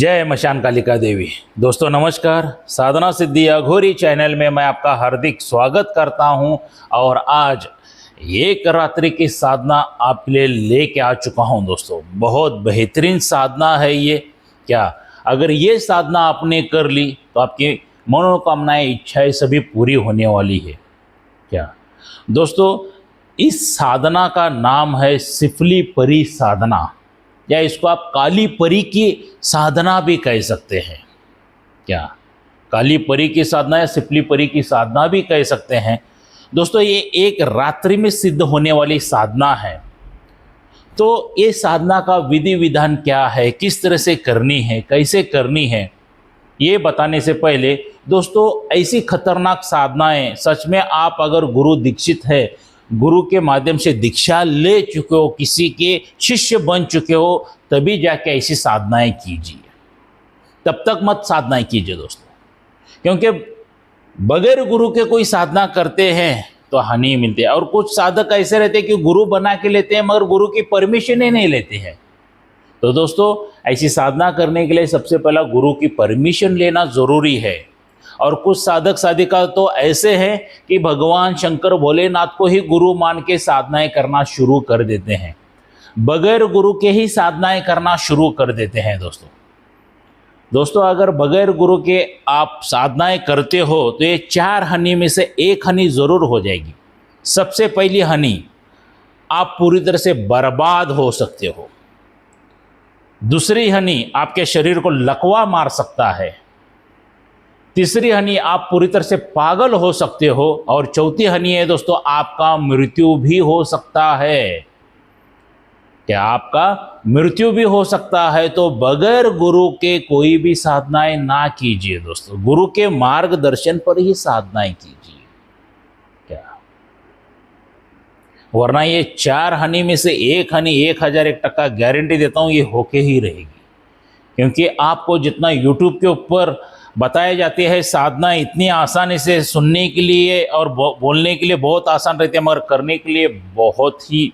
जय मशान कालिका देवी। दोस्तों नमस्कार। साधना सिद्धि अघोरी चैनल में मैं आपका हार्दिक स्वागत करता हूं और आज एक रात्रि की साधना आपके लिए लेके आ चुका हूं। दोस्तों बहुत बेहतरीन साधना है ये। क्या अगर ये साधना आपने कर ली तो आपकी मनोकामनाएं इच्छाएं सभी पूरी होने वाली है। क्या दोस्तों इस साधना का नाम है सिफली परी साधना, या इसको आप काली परी की साधना भी कह सकते हैं। क्या काली परी की साधना या सिफली परी की साधना भी कह सकते हैं। दोस्तों ये एक रात्रि में सिद्ध होने वाली साधना है। तो ये साधना का विधि विधान क्या है, किस तरह से करनी है, कैसे करनी है, ये बताने से पहले दोस्तों ऐसी खतरनाक साधनाएं सच में आप अगर गुरु दीक्षित है, गुरु के माध्यम से दीक्षा ले चुके हो, किसी के शिष्य बन चुके हो, तभी जाके ऐसी साधनाएं कीजिए। तब तक मत साधनाएं कीजिए दोस्तों, क्योंकि बगैर गुरु के कोई साधना करते हैं तो हानि मिलती है। और कुछ साधक ऐसे रहते हैं कि गुरु बना के लेते हैं मगर गुरु की परमिशन ही नहीं लेते हैं। तो दोस्तों ऐसी साधना करने के लिए सबसे पहला गुरु की परमिशन लेना जरूरी है। और कुछ साधक साधिका तो ऐसे हैं कि भगवान शंकर भोलेनाथ को ही गुरु मान के साधनाएं करना शुरू कर देते हैं, बगैर गुरु के ही साधनाएं करना शुरू कर देते हैं। दोस्तों अगर बगैर गुरु के आप साधनाएं करते हो तो ये 4 हानि में से एक हानि जरूर हो जाएगी। सबसे पहली हानि, आप पूरी तरह से बर्बाद हो सकते हो। दूसरी हानि, आपके शरीर को लकवा मार सकता है। तीसरी हानि, आप पूरी तरह से पागल हो सकते हो। और चौथी हानि है दोस्तों, आपका मृत्यु भी हो सकता है। क्या आपका मृत्यु भी हो सकता है। तो बगैर गुरु के कोई भी साधनाएं ना कीजिए दोस्तों, गुरु के मार्गदर्शन पर ही साधनाएं कीजिए। क्या वरना ये 4 हानि में से एक हानि 1001% गारंटी देता हूं ये होके ही रहेगी। क्योंकि आपको जितना यूट्यूब के ऊपर बताया जाती है साधना इतनी आसानी से सुनने के लिए और बोलने के लिए बहुत आसान रहती है, मगर करने के लिए बहुत ही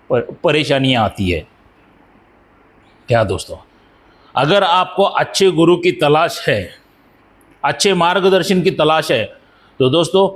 परेशानियां आती है। क्या दोस्तों अगर आपको अच्छे गुरु की तलाश है, अच्छे मार्गदर्शन की तलाश है, तो दोस्तों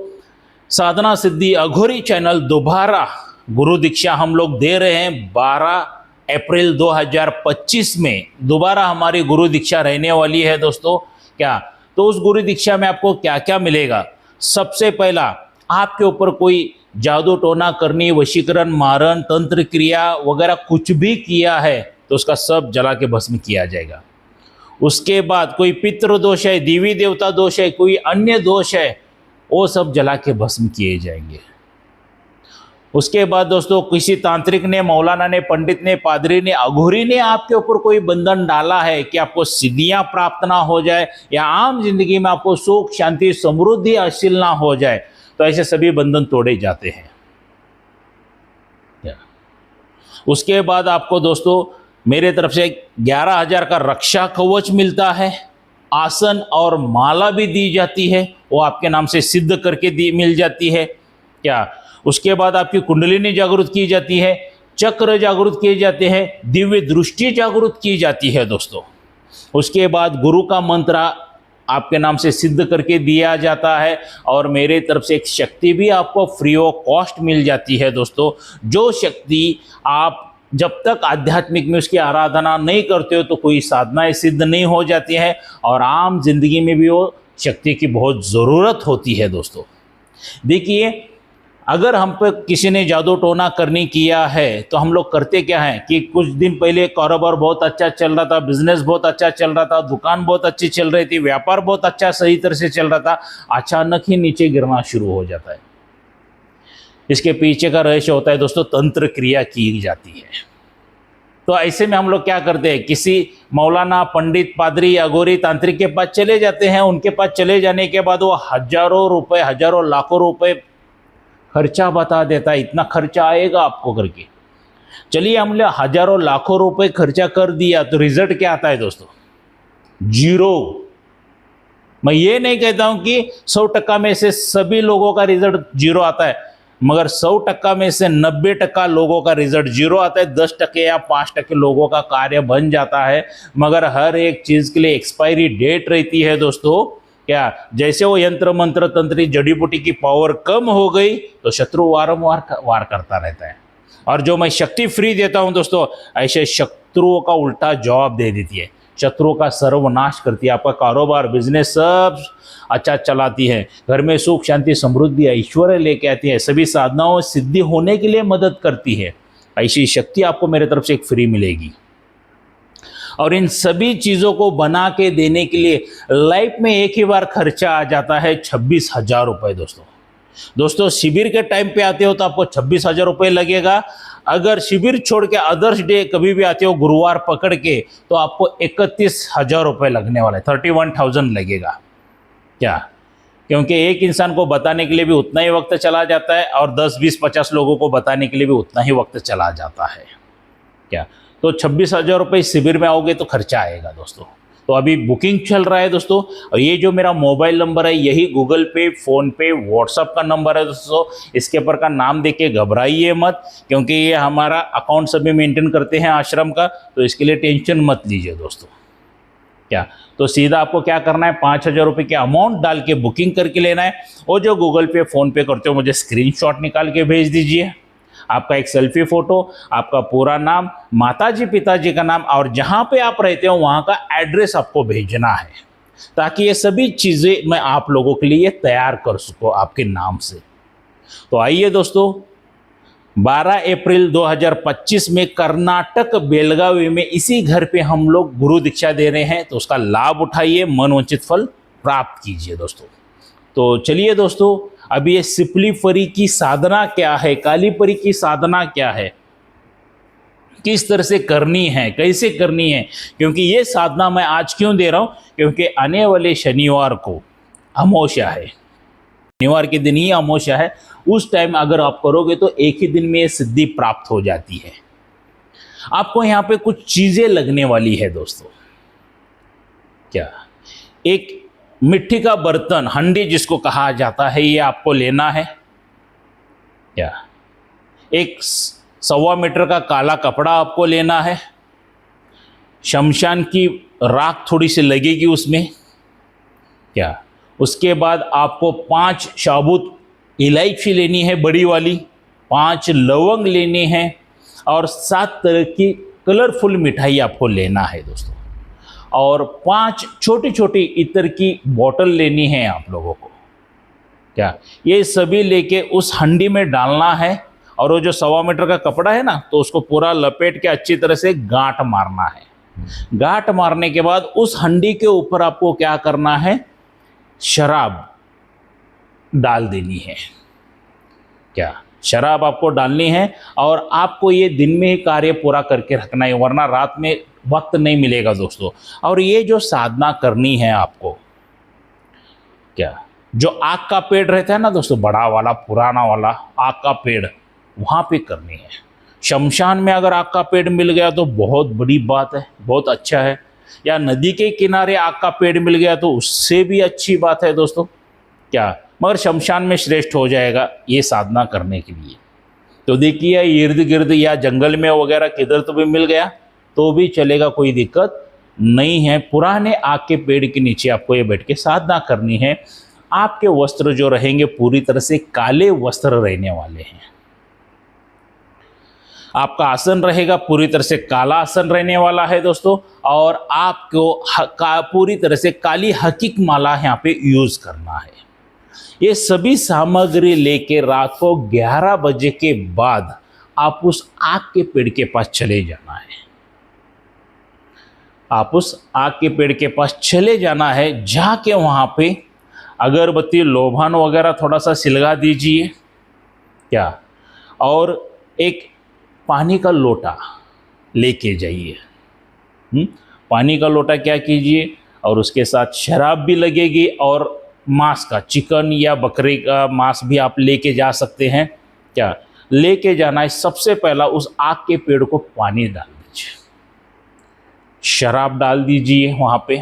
साधना सिद्धि अघोरी चैनल दोबारा गुरु दीक्षा हम लोग दे रहे हैं। 12 अप्रैल 2025 में दोबारा हमारी गुरु दीक्षा रहने वाली है दोस्तों। क्या तो उस गुरु दीक्षा में आपको क्या क्या मिलेगा। सबसे पहला, आपके ऊपर कोई जादू टोना करनी, वशीकरण, मारण, तंत्र क्रिया वगैरह कुछ भी किया है तो उसका सब जला के भस्म किया जाएगा। उसके बाद कोई पितृ दोष है, देवी देवता दोष है, कोई अन्य दोष है, वो सब जला के भस्म किए जाएंगे। उसके बाद दोस्तों किसी तांत्रिक ने, मौलाना ने, पंडित ने, पादरी ने, अघोरी ने आपके ऊपर कोई बंधन डाला है कि आपको सिद्धियां प्राप्त ना हो जाए या आम जिंदगी में आपको सुख शांति समृद्धि हासिल ना हो जाए, तो ऐसे सभी बंधन तोड़े जाते हैं। उसके बाद आपको दोस्तों मेरे तरफ से 11,000 का रक्षा कवच मिलता है। आसन और माला भी दी जाती है, वो आपके नाम से सिद्ध करके मिल जाती है। क्या उसके बाद आपकी कुंडलिनी जागृत की जाती है, चक्र जागृत किए जाते हैं, दिव्य दृष्टि जागृत की जाती है दोस्तों। उसके बाद गुरु का मंत्र आपके नाम से सिद्ध करके दिया जाता है और मेरे तरफ से एक शक्ति भी आपको फ्री ऑफ कॉस्ट मिल जाती है दोस्तों। जो शक्ति आप जब तक आध्यात्मिक में उसकी आराधना नहीं करते हो तो कोई साधनाएं सिद्ध नहीं हो जाती है और आम जिंदगी में भी वो शक्ति की बहुत ज़रूरत होती है दोस्तों। देखिए अगर हम पे किसी ने जादू टोना करनी किया है तो हम लोग करते क्या हैं कि कुछ दिन पहले कारोबार बहुत अच्छा चल रहा था, बिजनेस बहुत अच्छा चल रहा था, दुकान बहुत अच्छी चल रही थी, व्यापार बहुत अच्छा सही तरह से चल रहा था, अचानक ही नीचे गिरना शुरू हो जाता है। इसके पीछे का रहस्य होता है दोस्तों, तंत्र क्रिया की जाती है। तो ऐसे में हम लोग क्या करते हैं, किसी मौलाना, पंडित, पादरी, अघोरी, तांत्रिक के पास चले जाते हैं। उनके पास चले जाने के बाद वो हजारों रुपए, हजारों लाखों रुपए खर्चा बता देता है, इतना खर्चा आएगा आपको करके। चलिए हमने हजारों लाखों रुपए खर्चा कर दिया तो रिजल्ट क्या आता है दोस्तों, 0। मैं ये नहीं कहता हूं कि 100% में से सभी लोगों का रिजल्ट 0 आता है। मगर 100% में से 90% लोगों का रिजल्ट जीरो आता है, 10% या 5% लोगों का कार्य बन जाता है। मगर हर एक चीज़ के लिए एक्सपायरी डेट रहती है दोस्तों। क्या जैसे वो यंत्र मंत्र तंत्री जड़ी बूटी की पावर कम हो गई तो शत्रु वारंवार वार करता रहता है। और जो मैं शक्ति फ्री देता हूं दोस्तों, ऐसे शत्रुओं का उल्टा जवाब दे देती है, शत्रुओं का सर्वनाश करती है। आपका कारोबार बिजनेस सब अच्छा चलाती है, घर में सुख शांति समृद्धि ऐश्वर्य लेके आती है, सभी साधनाओं सिद्धि होने के लिए मदद करती है। ऐसी शक्ति आपको मेरे तरफ से एक फ्री मिलेगी। और इन सभी चीज़ों को बना के देने के लिए लाइफ में एक ही बार खर्चा आ जाता है 26,000 रुपये दोस्तों। शिविर के टाइम पे आते हो तो आपको 26,000 रुपये लगेगा। अगर शिविर छोड़ के अदर्स डे कभी भी आते हो गुरुवार पकड़ के, तो आपको 31,000 रुपये लगने वाला है, 31,000 लगेगा। क्या? क्योंकि एक इंसान को बताने के लिए भी उतना ही वक्त चला जाता है और 10, 20, 50 लोगों को बताने के लिए भी उतना ही वक्त चला जाता है। क्या? तो 26,000 रुपये शिविर में आओगे तो खर्चा आएगा दोस्तों। तो अभी बुकिंग चल रहा है दोस्तों। और ये जो मेरा मोबाइल नंबर है यही गूगल पे, फ़ोन पे, व्हाट्सअप का नंबर है दोस्तों। इसके ऊपर का नाम देख के घबराइए मत, क्योंकि ये हमारा अकाउंट सभी मेंटेन करते हैं आश्रम का, तो इसके लिए टेंशन मत लीजिए दोस्तों। क्या? तो सीधा आपको क्या करना है, 5,000 रुपये की अमाउंट डाल के बुकिंग करके लेना है। और जो गूगल पे, फ़ोन पे करते हो मुझे स्क्रीनशॉट निकाल के भेज दीजिए। आपका एक सेल्फी फ़ोटो, आपका पूरा नाम, माताजी पिताजी का नाम और जहाँ पे आप रहते हो वहाँ का एड्रेस आपको भेजना है, ताकि ये सभी चीज़ें मैं आप लोगों के लिए तैयार कर सकूँ आपके नाम से। तो आइए दोस्तों, 12 अप्रैल 2025 में कर्नाटक बेलगावी में इसी घर पे हम लोग गुरु दीक्षा दे रहे हैं, तो उसका लाभ उठाइए, मनोवांछित फल प्राप्त कीजिए दोस्तों। तो चलिए दोस्तों, अभी ये सिपली परी की साधना क्या है, काली परी की साधना क्या है, किस तरह से करनी है, कैसे करनी है, क्योंकि ये साधना मैं आज क्यों दे रहा हूँ, क्योंकि आने वाले शनिवार को अमावस्या है, शनिवार के दिन ही अमावस्या है। उस टाइम अगर आप करोगे तो एक ही दिन में ये सिद्धि प्राप्त हो जाती है। आपको यहाँ पे कुछ चीज़ें लगने वाली है दोस्तों। क्या? एक मिट्टी का बर्तन, हंडी जिसको कहा जाता है, ये आपको लेना है। क्या? एक 1.25 मीटर का काला कपड़ा आपको लेना है। शमशान की राख थोड़ी सी लगेगी उसमें। क्या? उसके बाद आपको 5 साबुत इलायची लेनी है बड़ी वाली, 5 लवंग लेने हैं और 7 तरह की कलरफुल मिठाई आपको लेना है दोस्तों। और 5 छोटी छोटी इत्र की बोतल लेनी है आप लोगों को। क्या? ये सभी लेके उस हंडी में डालना है। और वो जो 1.25 मीटर का कपड़ा है ना, तो उसको पूरा लपेट के अच्छी तरह से गांठ मारना है। गांठ मारने के बाद उस हंडी के ऊपर आपको क्या करना है, शराब डाल देनी है। क्या? शराब आपको डालनी है और आपको ये दिन में ही कार्य पूरा करके रखना है, वरना रात में वक्त नहीं मिलेगा दोस्तों। और ये जो साधना करनी है आपको, क्या, जो आग का पेड़ रहता है ना दोस्तों, बड़ा वाला पुराना वाला आग का पेड़, वहाँ पे करनी है। शमशान में अगर आग का पेड़ मिल गया तो बहुत बड़ी बात है, बहुत अच्छा है। या नदी के किनारे आग का पेड़ मिल गया तो उससे भी अच्छी बात है दोस्तों। क्या? मगर शमशान में श्रेष्ठ हो जाएगा ये साधना करने के लिए। तो देखिए, इर्द गिर्द या जंगल में वगैरह किधर तो भी मिल गया तो भी चलेगा, कोई दिक्कत नहीं है। पुराने आग के पेड़ के नीचे आपको ये बैठ के साधना करनी है। आपके वस्त्र जो रहेंगे पूरी तरह से काले वस्त्र रहने वाले हैं। आपका आसन रहेगा पूरी तरह से काला आसन रहने वाला है दोस्तों। और आपको पूरी तरह से काली हकीक माला यहाँ पे यूज करना है। ये सभी सामग्री लेके रात को 11 बजे के बाद आप उस आग के पेड़ के पास चले जाना है। आप उस आग के पेड़ के पास चले जाना है, जाके वहाँ पे अगरबत्ती, लोभान वगैरह थोड़ा सा सिलगा दीजिए। क्या? और एक पानी का लोटा लेके जाइए। पानी का लोटा क्या कीजिए, और उसके साथ शराब भी लगेगी और मांस का, चिकन या बकरे का मांस भी आप लेके जा सकते हैं। क्या? लेके जाना है। सबसे पहला उस आग के पेड़ को पानी डाल दीजिए, शराब डाल दीजिए वहाँ पे।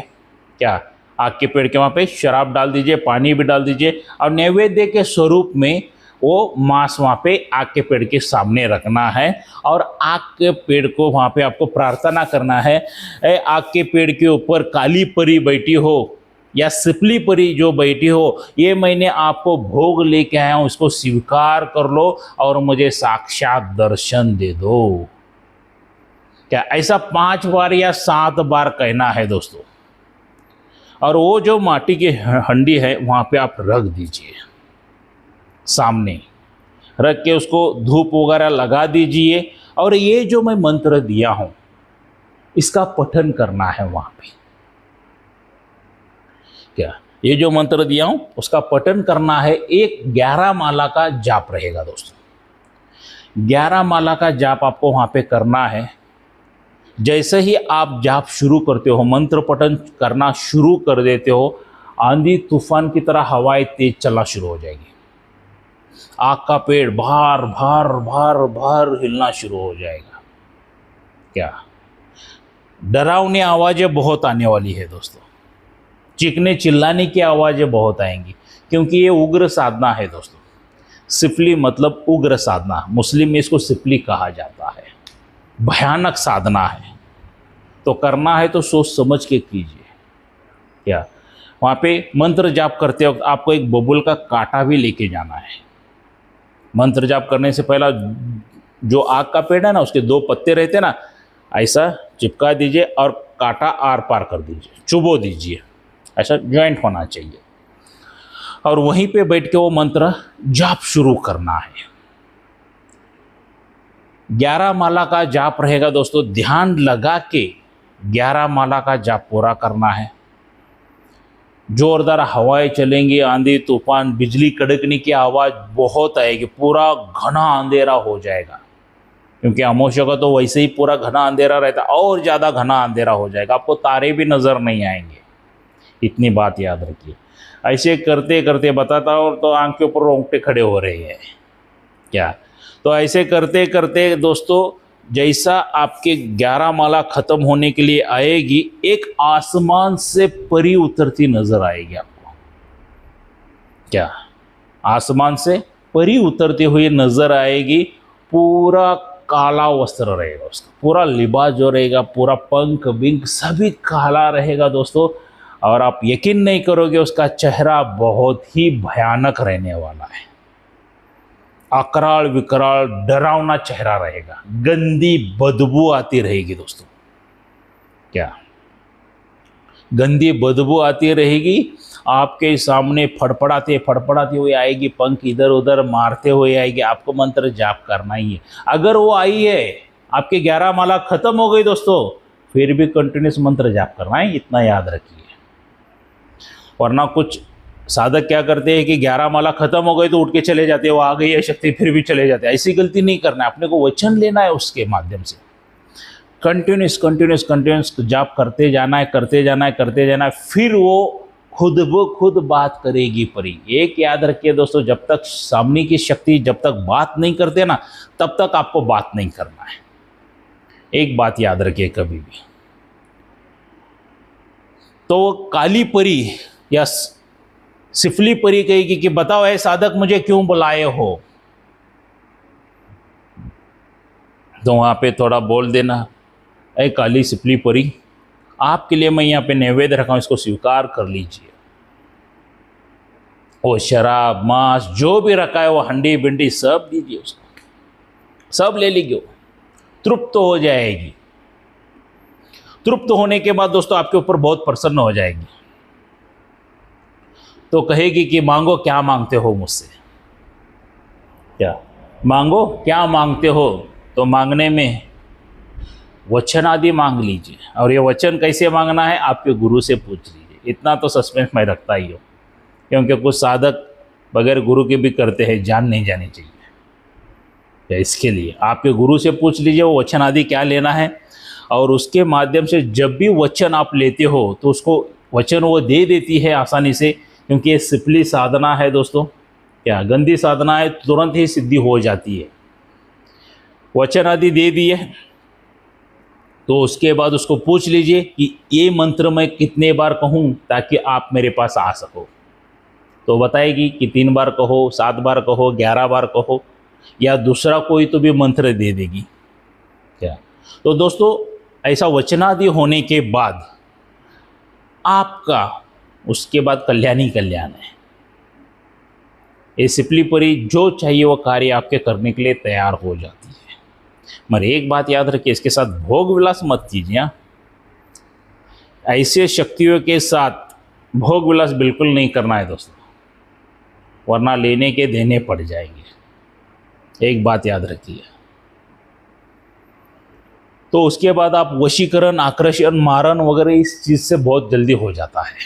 क्या? आग के पेड़ के वहाँ पे शराब डाल दीजिए, पानी भी डाल दीजिए और नैवेद्य के स्वरूप में वो मांस वहाँ पे आग के पेड़ के सामने रखना है और आग के पेड़ को वहाँ पे आपको प्रार्थना करना है, ए आग के पेड़ के ऊपर काली परी बैठी हो या सिपली परी जो बैठी हो, ये मैंने आपको भोग लेके आया हूँ, इसको स्वीकार कर लो और मुझे साक्षात दर्शन दे दो। क्या ऐसा 5 बार या 7 बार कहना है दोस्तों। और वो जो माटी की हंडी है वहाँ पे आप रख दीजिए, सामने रख के उसको धूप वगैरह लगा दीजिए और ये जो मैं मंत्र दिया हूँ इसका पठन करना है वहाँ पे। क्या ये जो मंत्र दिया हूँ उसका पठन करना है। एक 11 माला का जाप रहेगा दोस्तों, 11 माला का जाप आपको वहाँ पे करना है। जैसे ही आप जाप शुरू करते हो, मंत्र पठन करना शुरू कर देते हो, आंधी तूफान की तरह हवाएं तेज चलना शुरू हो जाएगी। आग का पेड़ भार भार भार भार हिलना शुरू हो जाएगा। क्या डरावनी आवाज़ें बहुत आने वाली है दोस्तों, चीखने चिल्लाने की आवाज़ें बहुत आएंगी, क्योंकि ये उग्र साधना है दोस्तों। सिफली मतलब उग्र साधना, मुस्लिम में इसको सिफली कहा जाता है, भयानक साधना है। तो करना है तो सोच समझ के कीजिए। क्या वहाँ पे मंत्र जाप करते वक्त आपको एक बबूल का कांटा भी लेके जाना है। मंत्र जाप करने से पहला जो आग का पेड़ है ना, उसके 2 पत्ते रहते हैं ना, ऐसा चिपका दीजिए और कांटा आर पार कर दीजिए, चुबो दीजिए, ऐसा ज्वाइंट होना चाहिए। और वहीं पे बैठ के वो मंत्र जाप शुरू करना है। 11 माला का जाप रहेगा दोस्तों, ध्यान लगा के 11 माला का जाप पूरा करना है। जोरदार हवाएं चलेंगी, आंधी तूफान, बिजली कड़कने की आवाज़ बहुत आएगी, पूरा घना अंधेरा हो जाएगा। क्योंकि अमावस्या का तो वैसे ही पूरा घना अंधेरा रहता है, और ज़्यादा घना अंधेरा हो जाएगा, आपको तारे भी नज़र नहीं आएंगे। इतनी बात याद रखिए। ऐसे करते करते बताता हूँ तो आंख के ऊपर रोंगटे खड़े हो रहे हैं। क्या तो ऐसे करते करते दोस्तों, जैसा आपके 11 माला खत्म होने के लिए आएगी, एक आसमान से परी उतरती नजर आएगी आपको। क्या आसमान से परी उतरती हुई नजर आएगी। पूरा काला वस्त्र रहेगा उसका, पूरा लिबास जो रहेगा, पूरा पंख बिंक सभी काला रहेगा दोस्तों। और आप यकीन नहीं करोगे, उसका चेहरा बहुत ही भयानक रहने वाला है। अकराल विकराल डरावना चेहरा रहेगा, गंदी बदबू आती रहेगी दोस्तों। क्या गंदी बदबू आती रहेगी, आपके सामने फड़फड़ाते फड़फड़ाती हुई आएगी, पंख इधर उधर मारते हुए आएगी। आपको मंत्र जाप करना ही है। अगर वो आई है, आपके 11 माला खत्म हो गई दोस्तों, फिर भी कंटिन्यूस मंत्र जाप करना है, इतना याद रखिए। वरना कुछ साधक क्या करते हैं कि 11 माला खत्म हो गई तो उठ के चले जाते हैं, वो आ गई है शक्ति, फिर भी चले जाते हैं। ऐसी गलती नहीं करना है, अपने को वचन लेना है, उसके माध्यम से कंटिन्यूस कंटिन्यूस कंटिन्यूस जाप करते जाना है, करते जाना है, करते जाना है। फिर वो खुद ब खुद बात करेगी परी। एक याद रखिए दोस्तों, जब तक सामने की शक्ति जब तक बात नहीं करते ना, तब तक आपको बात नहीं करना है। एक बात याद रखिए कभी भी। तो काली परी या सिफली परी कहेगी कि बताओ ऐ साधक, मुझे क्यों बुलाए हो। तो वहां पे थोड़ा बोल देना, ऐ काली सिफली परी, आपके लिए मैं यहाँ पे नैवेद्य रखा हूँ, इसको स्वीकार कर लीजिए। वो शराब मांस जो भी रखा है, वो हंडी बिंडी सब दीजिए उसको, सब ले लीजिए, तृप्त हो जाएगी। तृप्त होने के बाद दोस्तों आपके ऊपर बहुत प्रसन्न हो जाएगी। तो कहेगी कि मांगो, क्या मांगते हो मुझसे, क्या मांगो, क्या मांगते हो। तो मांगने में वचन आदि मांग लीजिए। और ये वचन कैसे मांगना है, आपके गुरु से पूछ लीजिए। इतना तो सस्पेंस मैं रखता ही हूँ, क्योंकि कुछ साधक बगैर गुरु के भी करते हैं, जान नहीं जानी चाहिए। या इसके लिए आपके गुरु से पूछ लीजिए वो वचन आदि क्या लेना है, और उसके माध्यम से जब भी वचन आप लेते हो तो उसको वचन वो दे देती है आसानी से। क्योंकि ये सिपली साधना है दोस्तों, क्या गंदी साधना है, तुरंत ही सिद्धि हो जाती है। वचन आदि दे दिए तो उसके बाद उसको पूछ लीजिए कि ये मंत्र मैं कितने बार कहूँ ताकि आप मेरे पास आ सको। तो बताएगी कि 3 बार कहो, 7 बार कहो, 11 बार कहो, या दूसरा कोई तो भी मंत्र दे देगी क्या। तो दोस्तों ऐसा वचनादि होने के बाद आपका उसके बाद कल्याण ही कल्याण है। ये सिपली परी जो चाहिए वो कार्य आपके करने के लिए तैयार हो जाती है। मगर एक बात याद रखिए, इसके साथ भोग विलास मत कीजिए। ऐसे शक्तियों के साथ भोग विलास बिल्कुल नहीं करना है दोस्तों, वरना लेने के देने पड़ जाएंगे। एक बात याद रखिए। तो उसके बाद आप वशीकरण, आकर्षण, मारण वगैरह इस चीज़ से बहुत जल्दी हो जाता है।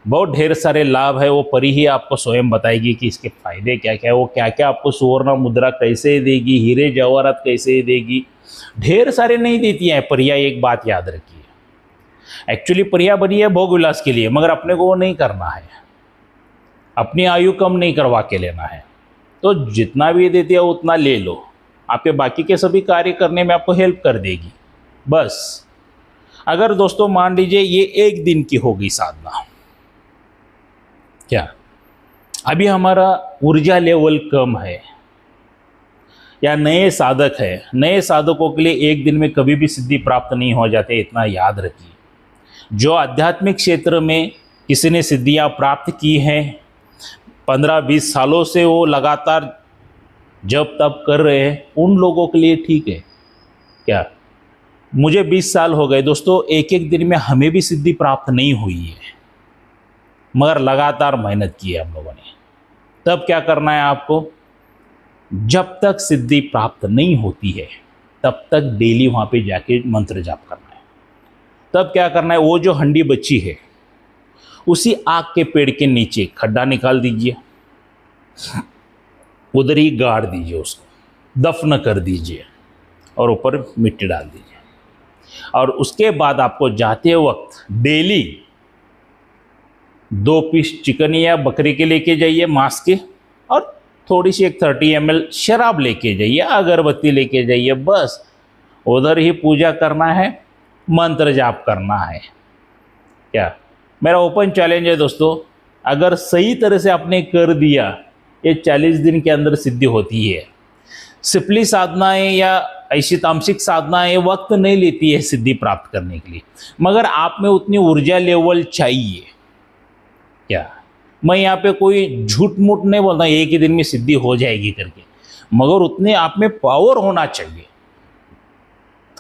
बहुत ढेर सारे लाभ है, वो परी ही आपको स्वयं बताएगी कि इसके फायदे क्या क्या है, वो क्या क्या आपको सुवर्ण मुद्रा कैसे देगी, हीरे जवाहरात कैसे देगी। ढेर सारे नहीं देती हैं परिया, एक बात याद रखिए। एक्चुअली परिया बनी है भोग विलास के लिए, मगर अपने को वो नहीं करना है, अपनी आयु कम नहीं करवा के लेना है। तो जितना भी देती है उतना ले लो, आपके बाकी के सभी कार्य करने में आपको हेल्प कर देगी बस। अगर दोस्तों मान लीजिए ये एक दिन की होगी साधना, क्या अभी हमारा ऊर्जा लेवल कम है या नए साधक है, नए साधकों के लिए एक दिन में कभी भी सिद्धि प्राप्त नहीं हो जाते, इतना याद रखिए। जो आध्यात्मिक क्षेत्र में किसी ने सिद्धियां प्राप्त की हैं, 15-20 सालों से वो लगातार जब तब कर रहे हैं, उन लोगों के लिए ठीक है क्या। मुझे 20 साल हो गए दोस्तों, एक एक दिन में हमें भी सिद्धि प्राप्त नहीं हुई है, मगर लगातार मेहनत की है हम लोगों ने। तब क्या करना है आपको, जब तक सिद्धि प्राप्त नहीं होती है तब तक डेली वहाँ पे जाके मंत्र जाप करना है। तब क्या करना है, वो जो हंडी बची है उसी आग के पेड़ के नीचे खड्डा निकाल दीजिए, उधर ही गाड़ दीजिए, उसको दफन कर दीजिए और ऊपर मिट्टी डाल दीजिए। और उसके बाद आपको जाते वक्त डेली 2 पीस चिकन या बकरी के लेके जाइए, मांस के, और थोड़ी सी एक 30 ml शराब लेके जाइए, अगरबत्ती लेके जाइए। बस उधर ही पूजा करना है, मंत्र जाप करना है क्या। मेरा ओपन चैलेंज है दोस्तों, अगर सही तरह से आपने कर दिया, ये 40 दिन के अंदर सिद्धि होती है। सिपली साधनाएं या ऐसी तामसिक साधनाएं वक्त नहीं लेती है सिद्धि प्राप्त करने के लिए, मगर आप में उतनी ऊर्जा लेवल चाहिए क्या। मैं यहाँ पे कोई झूठ मूठ नहीं बोलता एक ही दिन में सिद्धि हो जाएगी करके, मगर उतने आप में पावर होना चाहिए।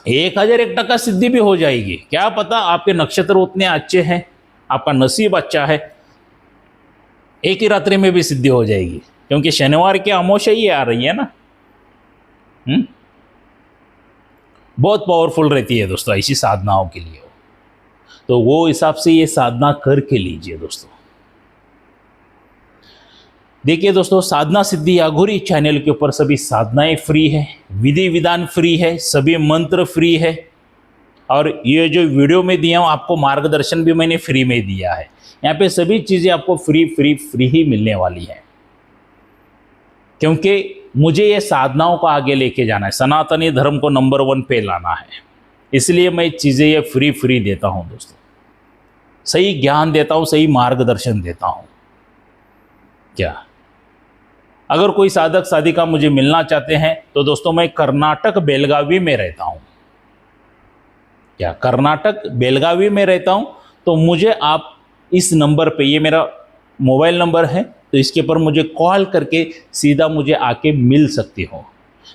1001% सिद्धि भी हो जाएगी, क्या पता आपके नक्षत्र उतने अच्छे हैं, आपका नसीब अच्छा है, एक ही रात्रि में भी सिद्धि हो जाएगी, क्योंकि शनिवार की अमावस्या ही आ रही है ना। बहुत पावरफुल रहती है दोस्तों ऐसी साधनाओं के लिए। तो वो हिसाब से ये साधना करके लीजिए दोस्तों। देखिए दोस्तों, साधना सिद्धि अघोरी चैनल के ऊपर सभी साधनाएं फ्री है, विधि विधान फ्री है, सभी मंत्र फ्री है, और ये जो वीडियो में दिया हूँ आपको मार्गदर्शन भी मैंने फ्री में दिया है। यहाँ पे सभी चीज़ें आपको फ्री ही मिलने वाली है, क्योंकि मुझे ये साधनाओं को आगे लेके जाना है, सनातनी धर्म को नंबर 1 पे लाना है। इसलिए मैं चीज़ें ये फ्री देता हूँ दोस्तों, सही ज्ञान देता हूँ, सही मार्गदर्शन देता हूँ क्या। अगर कोई साधक साधिका मुझे मिलना चाहते हैं तो दोस्तों मैं कर्नाटक बेलगावी में रहता हूँ क्या, कर्नाटक बेलगावी में रहता हूँ। तो मुझे आप इस नंबर पे, ये मेरा मोबाइल नंबर है, तो इसके पर मुझे कॉल करके सीधा मुझे आके मिल सकते हो।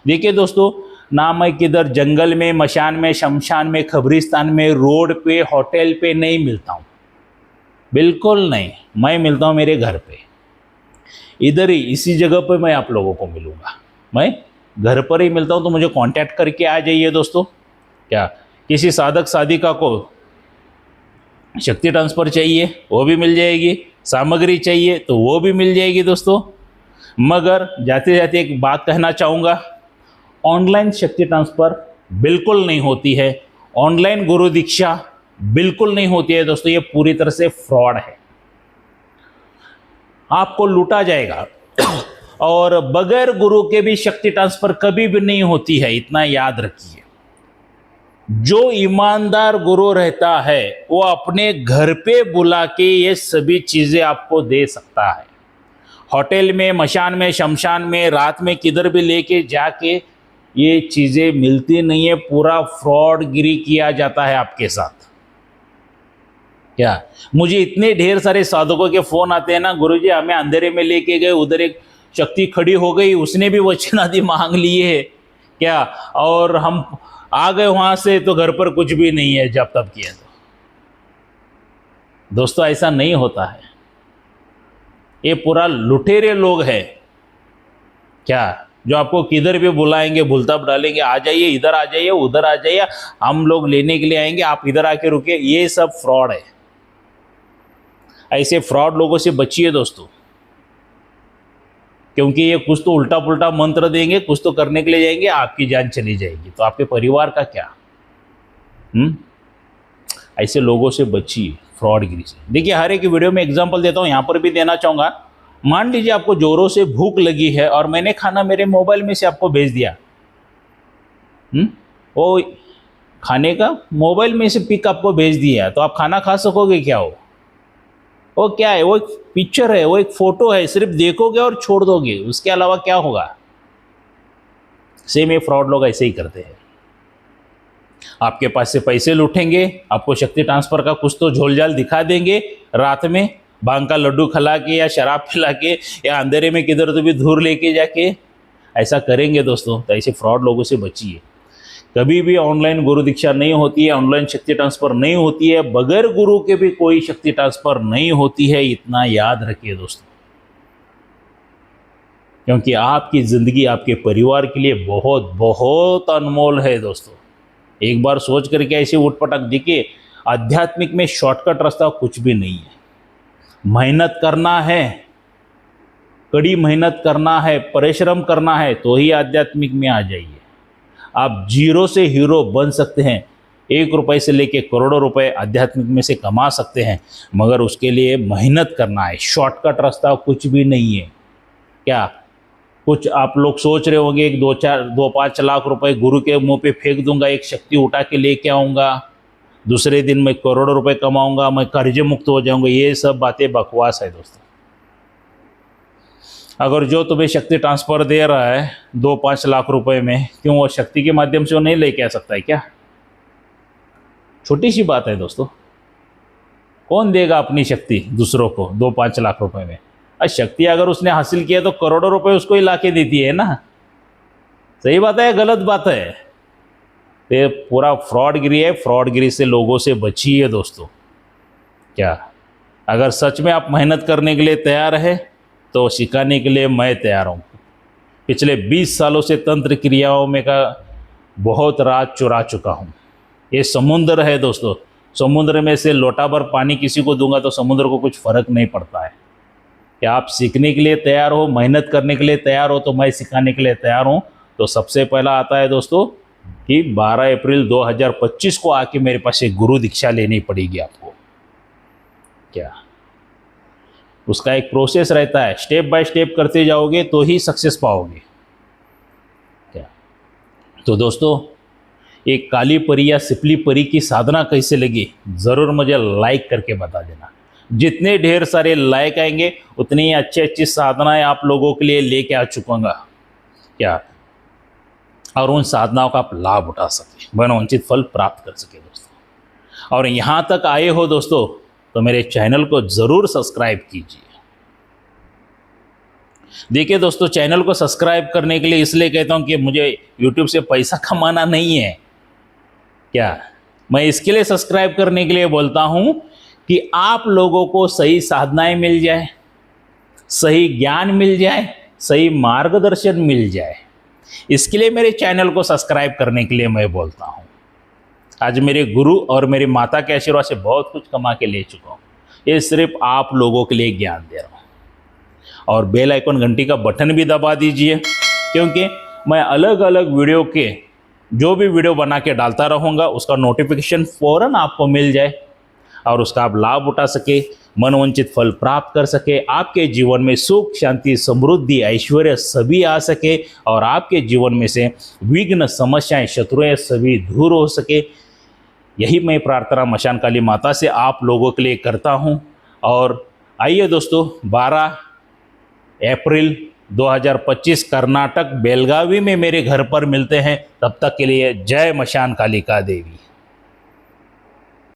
देखिए दोस्तों, ना मैं किधर जंगल में, मशान में, शमशान में, खबरिस्तान में, रोड पे, होटल पे नहीं मिलता हूँ, बिल्कुल नहीं। मैं मिलता हूँ मेरे घर पे, इधर ही इसी जगह पे मैं आप लोगों को मिलूँगा, मैं घर पर ही मिलता हूँ। तो मुझे कांटेक्ट करके आ जाइए दोस्तों क्या। किसी साधक साधिका को शक्ति ट्रांसफ़र चाहिए वो भी मिल जाएगी, सामग्री चाहिए तो वो भी मिल जाएगी दोस्तों। मगर जाते जाते एक बात कहना चाहूँगा, ऑनलाइन शक्ति ट्रांसफ़र बिल्कुल नहीं होती है, ऑनलाइन गुरु दीक्षा बिल्कुल नहीं होती है दोस्तों। ये पूरी तरह से फ्रॉड है, आपको लूटा जाएगा। और बगैर गुरु के भी शक्ति ट्रांसफ़र कभी भी नहीं होती है, इतना याद रखिए। जो ईमानदार गुरु रहता है वो अपने घर पे बुला के ये सभी चीज़ें आपको दे सकता है। होटल में, मशान में, शमशान में, रात में किधर भी लेके जाके ये चीज़ें मिलती नहीं है, पूरा फ्रॉडगिरी किया जाता है आपके साथ। क्या मुझे इतने ढेर सारे साधकों के फ़ोन आते हैं ना, गुरुजी हमें अंधेरे में लेके गए, उधर एक शक्ति खड़ी हो गई, उसने भी वचन आदि मांग लिए क्या, और हम आ गए वहाँ से तो घर पर कुछ भी नहीं है जब तब किया। तो दोस्तों ऐसा नहीं होता है, ये पूरा लुटेरे लोग हैं क्या, जो आपको किधर भी बुलाएंगे, भूलता डालेंगे, आ जाइए, इधर आ जाइए, उधर आ जाइए, हम लोग लेने के लिए आएंगे, आप इधर आके रुके। ये सब फ्रॉड है। ऐसे फ्रॉड लोगों से बचिए दोस्तों, क्योंकि ये कुछ तो उल्टा पुल्टा मंत्र देंगे, कुछ तो करने के लिए जाएंगे, आपकी जान चली जाएगी, तो आपके परिवार का क्या। ऐसे लोगों से बचिए, फ्रॉडगिरी से। देखिए हर एक वीडियो में एग्जांपल देता हूँ, यहाँ पर भी देना चाहूँगा। मान लीजिए आपको जोरों से भूख लगी है और मैंने खाना मेरे मोबाइल में से आपको भेज दिया, वो खाने का मोबाइल में से पिक आपको भेज दिया, तो आप खाना खा सकोगे क्या? वो क्या है? वो एक पिक्चर है, वो एक फोटो है, सिर्फ देखोगे और छोड़ दोगे, उसके अलावा क्या होगा? सेम ये फ्रॉड लोग ऐसे ही करते हैं। आपके पास से पैसे लूटेंगे, आपको शक्ति ट्रांसफर का कुछ तो झोलझाल दिखा देंगे, रात में भांग का लड्डू खिला के या शराब पिला के या अंधेरे में किधर तो भी दूर लेके जाके ऐसा करेंगे दोस्तों। तो ऐसे फ्रॉड लोगों से बचिए। कभी भी ऑनलाइन गुरु दीक्षा नहीं होती है, ऑनलाइन शक्ति ट्रांसफर नहीं होती है, बगैर गुरु के भी कोई शक्ति ट्रांसफर नहीं होती है, इतना याद रखिए दोस्तों। क्योंकि आपकी ज़िंदगी आपके परिवार के लिए बहुत बहुत अनमोल है दोस्तों। एक बार सोच करके ऐसे उठपटक देखिए, आध्यात्मिक में शॉर्टकट रास्ता कुछ भी नहीं है। मेहनत करना है, कड़ी मेहनत करना है, परिश्रम करना है, तो ही आध्यात्मिक में आ जाइए। आप जीरो से हीरो बन सकते हैं, 1 रुपये से लेके करोड़ों रुपए आध्यात्मिक में से कमा सकते हैं, मगर उसके लिए मेहनत करना है। शॉर्टकट रास्ता कुछ भी नहीं है। क्या कुछ आप लोग सोच रहे होंगे, 2-5 लाख रुपए गुरु के मुंह पे फेंक दूंगा, एक शक्ति उठा के लेके आऊँगा, दूसरे दिन मैं करोड़ों रुपए कमाऊंगा, मैं कर्जे मुक्त हो जाऊंगा। ये सब बातें बकवास है दोस्तों। अगर जो तुम्हें शक्ति ट्रांसफर दे रहा है 2-5 लाख रुपए में, क्यों वो शक्ति के माध्यम से वो नहीं लेके आ सकता है क्या? छोटी सी बात है दोस्तों। कौन देगा अपनी शक्ति दूसरों को 2-5 लाख रुपए में? शक्ति अगर उसने हासिल किया तो करोड़ों रुपए उसको ही लाके देती है ना। सही बात है, गलत बात है? ये पूरा फ्रॉडगिरी है। फ्रॉडगिरी से लोगों से बचिए दोस्तों। क्या अगर सच में आप मेहनत करने के लिए तैयार है तो सिखाने के लिए मैं तैयार हूँ। पिछले 20 सालों से तंत्र क्रियाओं में का बहुत रात चुरा चुका हूँ। ये समुद्र है दोस्तों, समुद्र में से लोटा भर पानी किसी को दूंगा तो समुद्र को कुछ फर्क नहीं पड़ता है। क्या आप सीखने के लिए तैयार हो, मेहनत करने के लिए तैयार हो, तो मैं सिखाने के लिए तैयार हूँ। तो सबसे पहला आता है दोस्तों कि 12 अप्रैल 2025 को आके मेरे पास एक गुरु दीक्षा लेनी पड़ेगी आपको। क्या उसका एक प्रोसेस रहता है, स्टेप बाय स्टेप करते जाओगे तो ही सक्सेस पाओगे। क्या तो दोस्तों, एक काली परी या सिपली परी की साधना कैसे लगी ज़रूर मुझे लाइक करके बता देना। जितने ढेर सारे लाइक आएंगे उतनी ही अच्छी साधनाएं आप लोगों के लिए लेके आ चुकूँगा। क्या और उन साधनाओं का आप लाभ उठा सके, मनोवांछित फल प्राप्त कर सके दोस्तों। और यहाँ तक आए हो दोस्तों तो मेरे चैनल को ज़रूर सब्सक्राइब कीजिए। देखिए दोस्तों, चैनल को सब्सक्राइब करने के लिए इसलिए कहता हूँ कि मुझे यूट्यूब से पैसा कमाना नहीं है। क्या मैं इसके लिए सब्सक्राइब करने के लिए बोलता हूँ कि आप लोगों को सही साधनाएं मिल जाए, सही ज्ञान मिल जाए, सही मार्गदर्शन मिल जाए। इसके लिए मेरे चैनल को सब्सक्राइब करने के लिए मैं बोलता हूँ। आज मेरे गुरु और मेरी माता के आशीर्वाद से बहुत कुछ कमा के ले चुका हूँ। ये सिर्फ आप लोगों के लिए ज्ञान दे रहा हूँ। और बेल आइकन घंटी का बटन भी दबा दीजिए, क्योंकि मैं अलग अलग वीडियो के जो भी वीडियो बना के डालता रहूँगा उसका नोटिफिकेशन फ़ौरन आपको मिल जाए और उसका आप लाभ उठा सके, मनोवांछित फल प्राप्त कर सके, आपके जीवन में सुख शांति समृद्धि ऐश्वर्य सभी आ सके और आपके जीवन में से विघ्न समस्याएं शत्रुएं सभी दूर हो सके। यही मैं प्रार्थना मशान काली माता से आप लोगों के लिए करता हूं। और आइए दोस्तों, 12 अप्रैल 2025 कर्नाटक बेलगावी में मेरे घर पर मिलते हैं। तब तक के लिए जय मशान कालिका देवी।